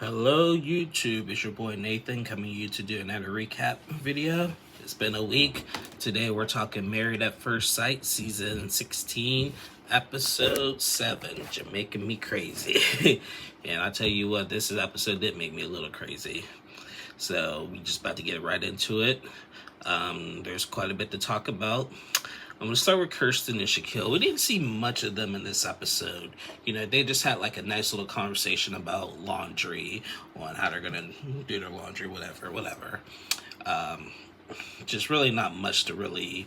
Hello YouTube, it's your boy Nathan coming to you to do another recap video. It's been a week. Today we're talking Married at First Sight, Season 16, Episode 7, Jamaican Me Crazy. And I tell you what, this episode did make me a little crazy. So we just about to get right into it. There's quite a bit to talk about. I'm going to start with Kirsten and Shaquille. We didn't see much of them in this episode. You know, they just had like a nice little conversation about laundry, on how they're going to do their laundry, whatever. Just really not much to really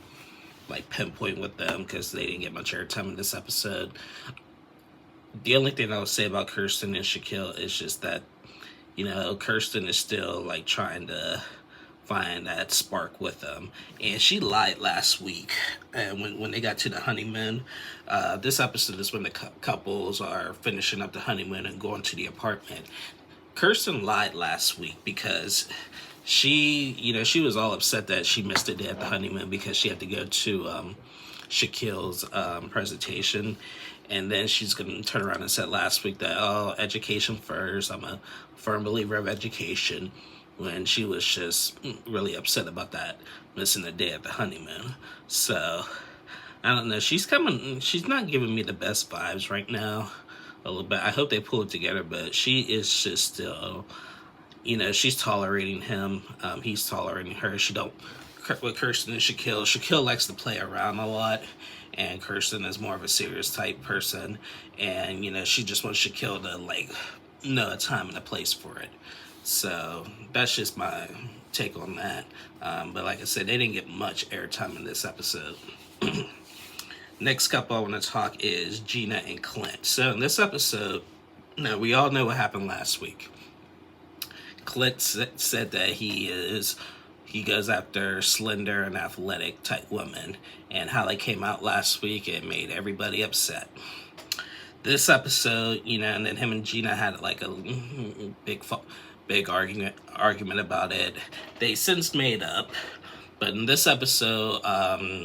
like pinpoint with them because they didn't get much airtime in this episode. The only thing I would say about Kirsten and Shaquille is just that, you know, Kirsten is still like trying to find that spark with them, and she lied last week. And when they got to the honeymoon, this episode is when the couples are finishing up the honeymoon and going to the apartment. Kirsten lied last week because she was all upset that she missed a day at the honeymoon because she had to go to Shaquille's presentation. And then she's going to turn around and said last week that, oh, education first, I'm a firm believer of education, when she was just really upset about that, missing a day at the honeymoon. So, I don't know, she's not giving me the best vibes right now, a little bit. I hope they pull it together, but she is just still, you know, she's tolerating him, he's tolerating her. With Kirsten and Shaquille likes to play around a lot, and Kirsten is more of a serious type person, and, you know, she just wants Shaquille to, like, know a time and a place for it. So that's just my take on that. But like I said, they didn't get much airtime in this episode. Next couple I want to talk is Gina and Clint. So in this episode, now we all know what happened last week. Clint said that he goes after slender and athletic type women, and how they came out last week, it made everybody upset. This episode, you know, and then him and Gina had like a big argument about it. They since made up, but in this episode,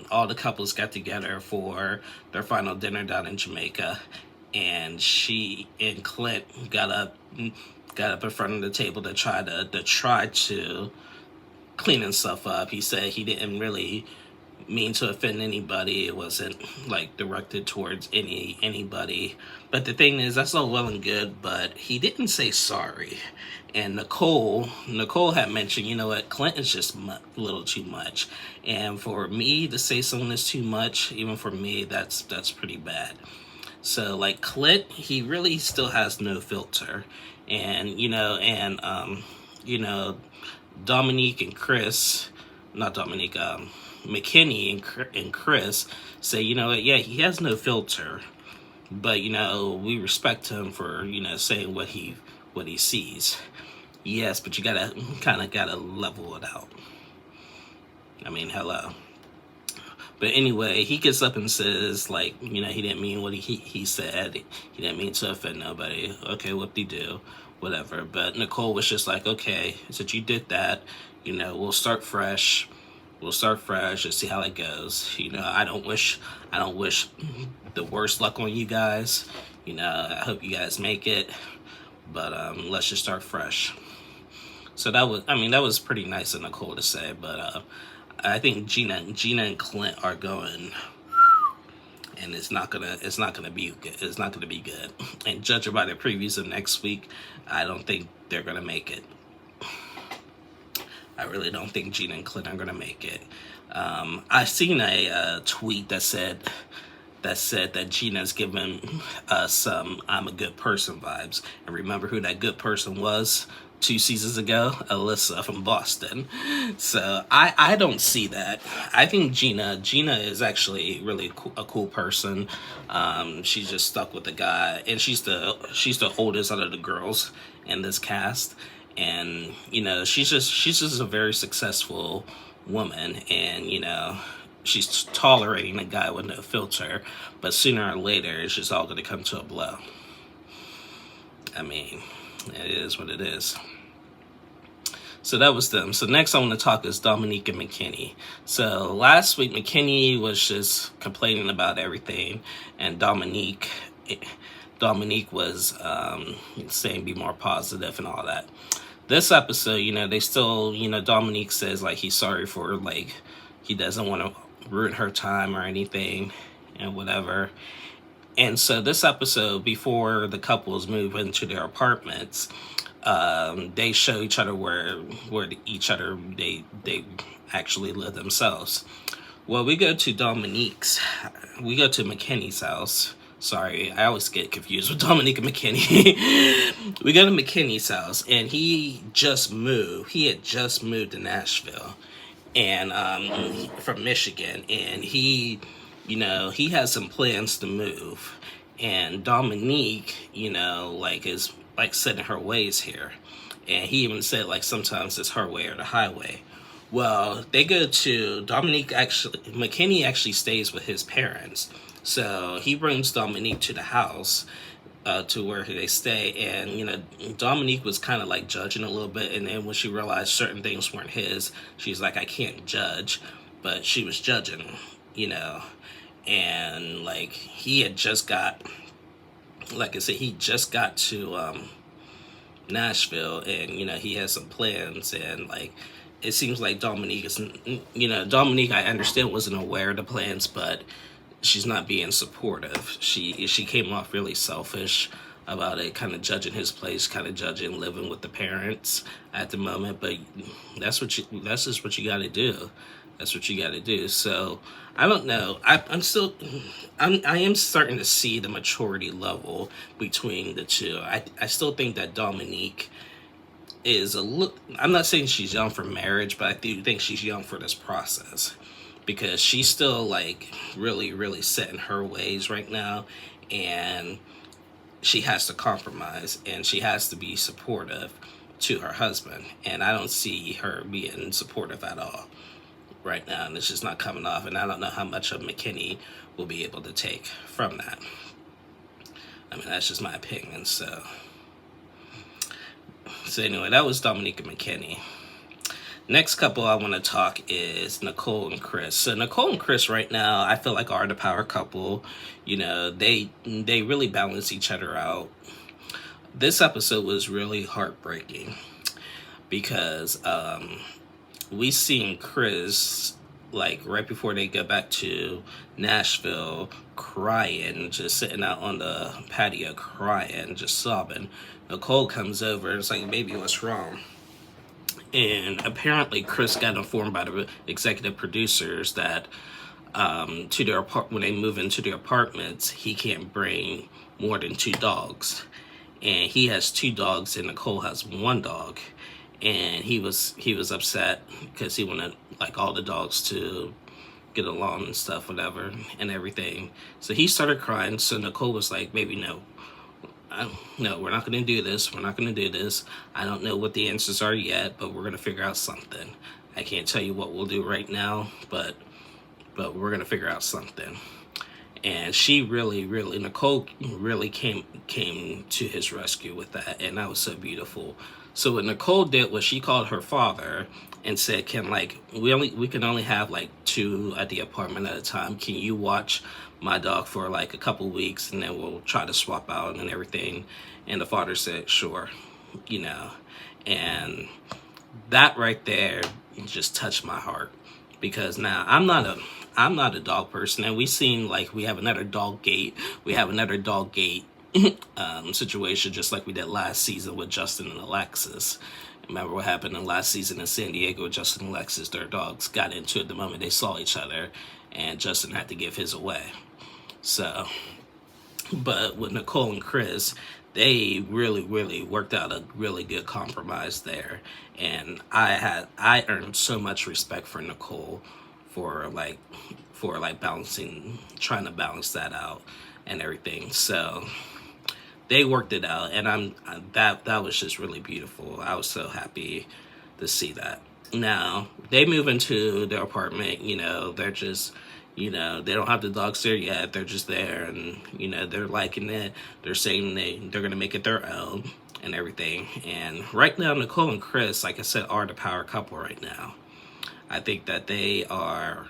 all the couples got together for their final dinner down in Jamaica, and she and Clint got up in front of the table to try to clean himself up. He said he didn't really mean to offend anybody. It wasn't like directed towards anybody. But the thing is, that's all well and good, but he didn't say sorry. And Nicole had mentioned, you know what, Clint is just a little too much. And for me to say someone is too much, even for me, that's pretty bad. So like Clint, he really still has no filter. And Dominique and Chris, not Dominique, McKinney and Chris say, you know what, yeah, he has no filter, but, you know, we respect him for, you know, saying what he sees. Yes, but you gotta level it out. I mean, hello. But anyway, he gets up and says, like, you know, he didn't mean what he said. He didn't mean to offend nobody. Okay, whoop-de-doo, whatever. But Nicole was just like, okay, since you did that, you know, we'll start fresh and see how it goes. You know, I don't wish the worst luck on you guys. You know, I hope you guys make it. But let's just start fresh. So that was pretty nice of Nicole to say. But I think Gina and Clint are going, and it's not gonna be good. It's not gonna be good. And judging by the previews of next week, I don't think they're gonna make it. I really don't think Gina and Clint are gonna make it. I seen a tweet that said that Gina's giving us some "I'm a good person" vibes. And remember who that good person was 2 seasons ago? Alyssa from Boston. So I don't see that. I think Gina is actually really a cool person. She's just stuck with the guy, and she's the oldest out of the girls in this cast. And, you know, she's just a very successful woman, and, you know, she's tolerating a guy with no filter, but sooner or later, it's just all going to come to a blow. I mean, it is what it is. So that was them. So next I want to talk is Dominique and Mckinney. So last week, McKinney was just complaining about everything, and Dominique Dominique was saying be more positive and all that. This episode, they still, Dominique says like he's sorry for like he doesn't want to ruin her time or anything and whatever. And so this episode, before the couples move into their apartments, they show each other where each other they actually live themselves. Well, we go to McKinney's house. Sorry, I always get confused with Dominique and McKinney. We go to McKinney's house, and he just moved. He had just moved to Nashville, and from Michigan, and he has some plans to move. And Dominique, is like set in her ways here, and he even said like sometimes it's her way or the highway. Well, they go to McKinney actually stays with his parents. So he brings Dominique to the house, to where they stay. And, Dominique was kind of like judging a little bit. And then when she realized certain things weren't his, she's like, I can't judge. But she was judging, And like he had just got, like I said, he just got to Nashville. And, he has some plans. And like, it seems like Dominique is, Dominique, I understand, wasn't aware of the plans, but she's not being supportive. She came off really selfish about it, kind of judging his place, kind of judging living with the parents at the moment. But that's just what you got to do. That's what you got to do. So I don't know. I am starting to see the maturity level between the two. I still think that Dominique is I'm not saying she's young for marriage, but I do think she's young for this process, because she's still like really, really set in her ways right now, and she has to compromise and she has to be supportive to her husband. And I don't see her being supportive at all right now, and it's just not coming off. And I don't know how much of McKinney will be able to take from that. I mean, that's just my opinion. So anyway, that was Dominique and McKinney. Next couple I want to talk is Nicole and Chris. So Nicole and Chris right now, I feel like are the power couple. They really balance each other out. This episode was really heartbreaking because we seen Chris like right before they go back to Nashville crying, just sitting out on the patio crying, just sobbing. Nicole comes over and it's like, baby, what's wrong? And apparently Chris got informed by the executive producers that to their when they move into their apartments, he can't bring more than 2 dogs. And he has 2 dogs and Nicole has 1 dog. And he was upset because he wanted like all the dogs to get along and stuff, whatever, and everything. So he started crying. So Nicole was like, baby, no, we're not going to do this. We're not going to do this. I don't know what the answers are yet, but we're going to figure out something. I can't tell you what we'll do right now, but we're going to figure out something. And she Nicole really came to his rescue with that. And that was so beautiful. So what Nicole did was she called her father and said, we can only have like 2 at the apartment at a time. Can you watch my dog for like a couple weeks and then we'll try to swap out and everything? And the father said, sure, and that right there just touched my heart, because now I'm not a dog person, and we have another dog gate. We have another dog gate situation, just like we did last season with Justin and Alexis. Remember what happened in last season in San Diego with Justin and Alexis? Their dogs got into it the moment they saw each other, and Justin had to give his away. So, but with Nicole and Chris, they really worked out a really good compromise there. And I earned so much respect for Nicole for trying to balance that out and everything. So they worked it out, and that was just really beautiful. I was so happy to see that. Now they move into their apartment. They're just, they don't have the dogs there yet. They're just there, and they're liking it. They're saying they're gonna make it their own and everything. And right now, Nicole and Chris, like I said, are the power couple right now. I think that they are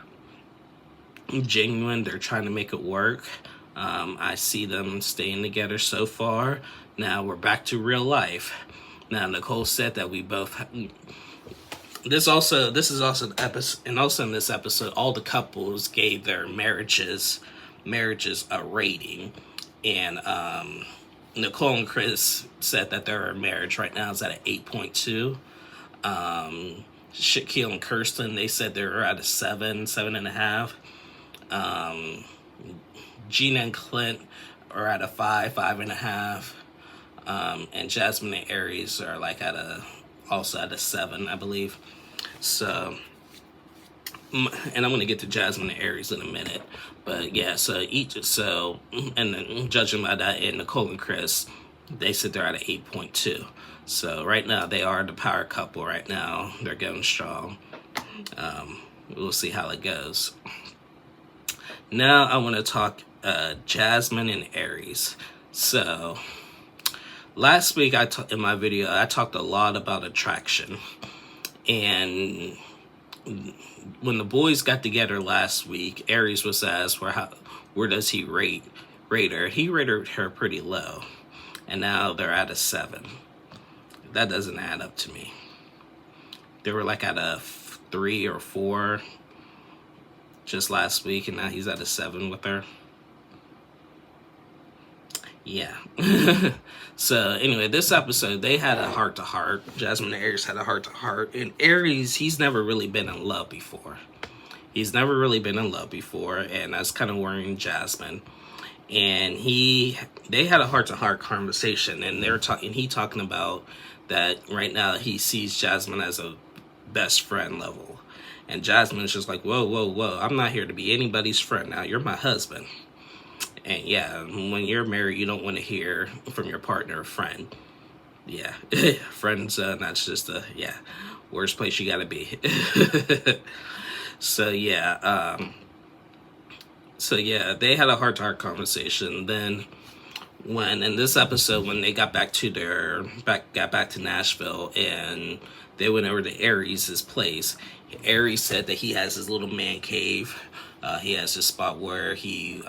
genuine. They're trying to make it work. I see them staying together so far. Now we're back to real life. Now Nicole said that we both. This is also an episode, and also in this episode, all the couples gave their marriages a rating, and Nicole and Chris said that their marriage right now is at an 8.2. Shaquille and Kirsten, they said they were at a 7.5. Gina and Clint are at a 5.5. And Jasmine and Aries are like also at a 7, I believe. So, and I'm gonna get to Jasmine and Aries in a minute, but yeah. And then judging by that, and Nicole and Chris, they said they're at an 8.2. So right now they are the power couple. Right now they're going strong. We'll see how it goes. Now I want to talk Jasmine and Aries. So last week in my video I talked a lot about attraction, and when the boys got together last week, Aries was asked where does he rate her. He rated her pretty low, and now they're at a 7. That doesn't add up to me. They were like at a 3 or 4 just last week, and now he's at a 7 with her. Yeah. So anyway, this episode, they had a heart-to-heart. Jasmine and Aries had a heart-to-heart. And Aries, he's never really been in love before. And that's kind of worrying Jasmine. And they had a heart-to-heart conversation, and he talking about that right now he sees Jasmine as a best friend level. And Jasmine's just like, whoa, I'm not here to be anybody's friend now. You're my husband. And yeah, when you're married, you don't want to hear from your partner or friend. Yeah, friend zone, that's just worst place you gotta be. So yeah, they had a heart-to-heart conversation. Then in this episode, when they got back to Nashville, and they went over to Aries' place, Aries said that he has his little man cave. He has this spot where he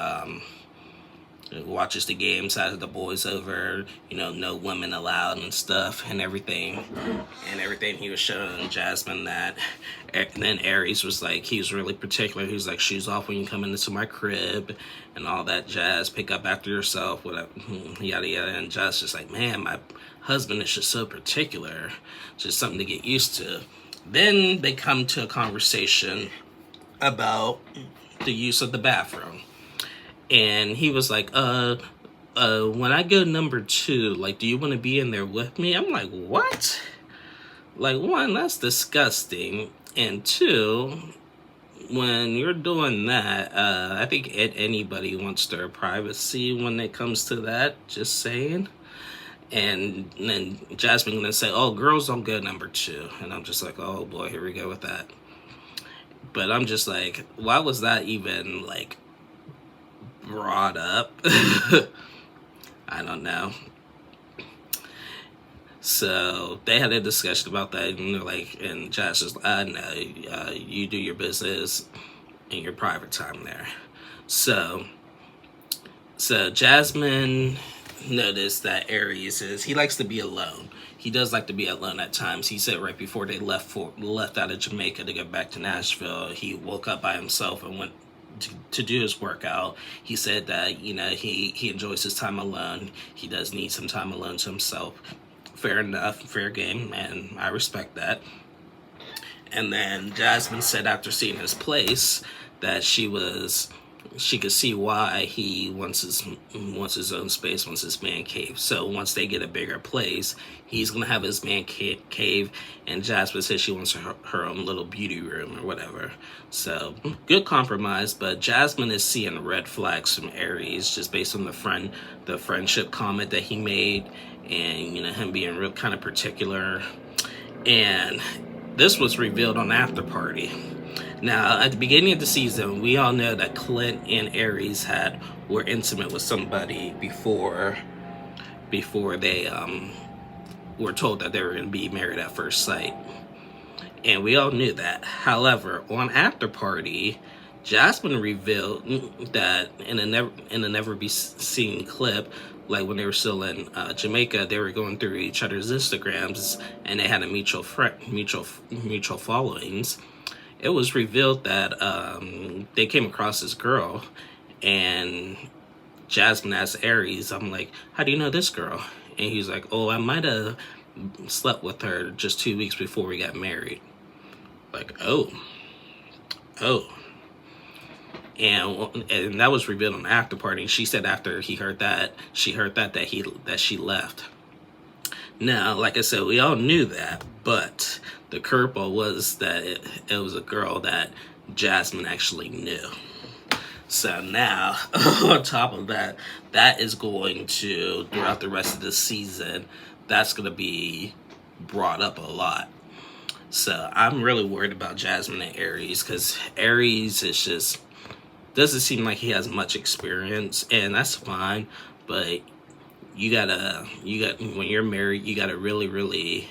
watches the games, has the boys over, no women allowed and stuff, and everything. He was showing Jasmine that. And then Aries was like, he was really particular. He was like, shoes off when you come into my crib and all that jazz. Pick up after yourself, whatever, yada yada. And Jazz just like, man, my husband is just so particular. Just something to get used to. Then they come to a conversation about the use of the bathroom. And he was like, when I go number 2, like, do you want to be in there with me? I'm like, what? Like, 1, that's disgusting. And 2, when you're doing that, I think anybody wants their privacy when it comes to that, just saying. And then Jasmine gonna say, oh, girls don't go number 2. And I'm just like, oh boy, here we go with that. But I'm just like, why was that even, like, brought up? I don't know. So they had a discussion about that, and they're like, and Josh is like, no, you do your business in your private time there. So Jasmine noticed that Aries he likes to be alone. He does like to be alone at times. He said right before they left out of Jamaica to get back to Nashville, he woke up by himself and went to do his workout. He said that, he enjoys his time alone. He does need some time alone to himself. Fair enough, fair game, and I respect that. And then Jasmine said after seeing his place that she could see why he wants his own space, wants his man cave. So once they get a bigger place, he's gonna have his man cave, and Jasmine says she wants her own little beauty room or whatever. So good compromise, but Jasmine is seeing red flags from Aries just based on the friendship comment that he made, and him being real kind of particular. And this was revealed on After Party. Now, at the beginning of the season, we all know that Clint and Aries were intimate with somebody before they were told that they were going to be married at first sight. And we all knew that. However, on After Party, Jasmine revealed that in a never be seen clip, like when they were still in Jamaica, they were going through each other's Instagrams and they had a mutual followings. It was revealed that they came across this girl, and Jasmine asked Aries, I'm like, how do you know this girl? And he's like, oh, I might have slept with her just 2 weeks before we got married. Like, oh. And that was revealed on the after party. She said after he heard that, she heard that she left. Now, like I said, we all knew that, but the curveball was that it was a girl that Jasmine actually knew. So now, on top of that, that is going to, throughout the rest of the season, that's going to be brought up a lot. So I'm really worried about Jasmine and Aries, because Aries is just, doesn't seem like he has much experience, and that's fine, but when you're married, you gotta really, really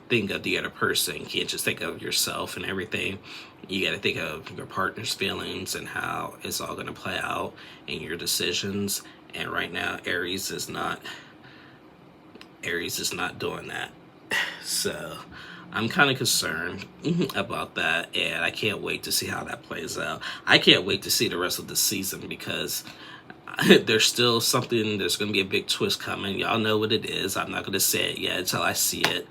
think of the other person. You can't just think of yourself and everything. You gotta think of your partner's feelings and how it's all gonna play out and your decisions. And right now, Aries is not doing that. So I'm kind of concerned about that, and I can't wait to see how that plays out. I can't wait to see the rest of the season, because there's still something, there's going to be a big twist coming. Y'all know what it is. I'm not going to say it yet until I see it.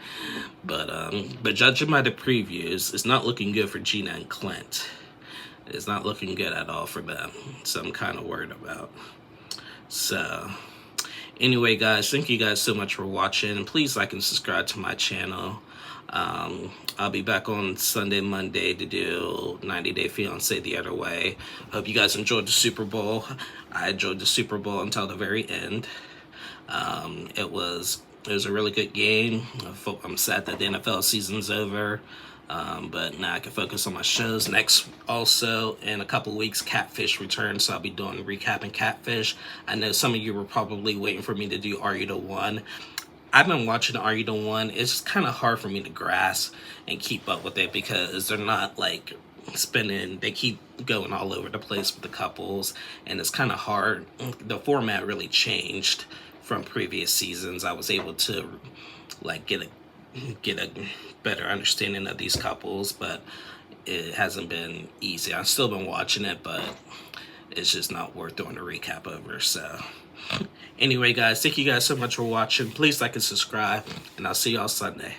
But judging by the previews, it's not looking good for Gina and Clint. It's not looking good at all for them. So I'm kind of worried about. So anyway, guys, thank you guys so much for watching. And please like and subscribe to my channel. I'll be back on Sunday, Monday to do 90 Day Fiance the other way. Hope you guys enjoyed the Super Bowl. I enjoyed the Super Bowl until the very end. It was a really good game. I'm sad that the NFL season's over. But now I can focus on my shows. Next, also, in a couple weeks, Catfish returns, so I'll be doing recapping Catfish. I know some of you were probably waiting for me to do Are You the One? I've been watching Are You the One? It's just kind of hard for me to grasp and keep up with it, because they're not like spinning, they keep going all over the place with the couples, and it's kind of hard. The format really changed from previous seasons. I was able to like get a better understanding of these couples, but it hasn't been easy. I've still been watching it, but it's just not worth doing a recap over. So anyway, guys, thank you guys so much for watching. Please like and subscribe, and I'll see y'all Sunday.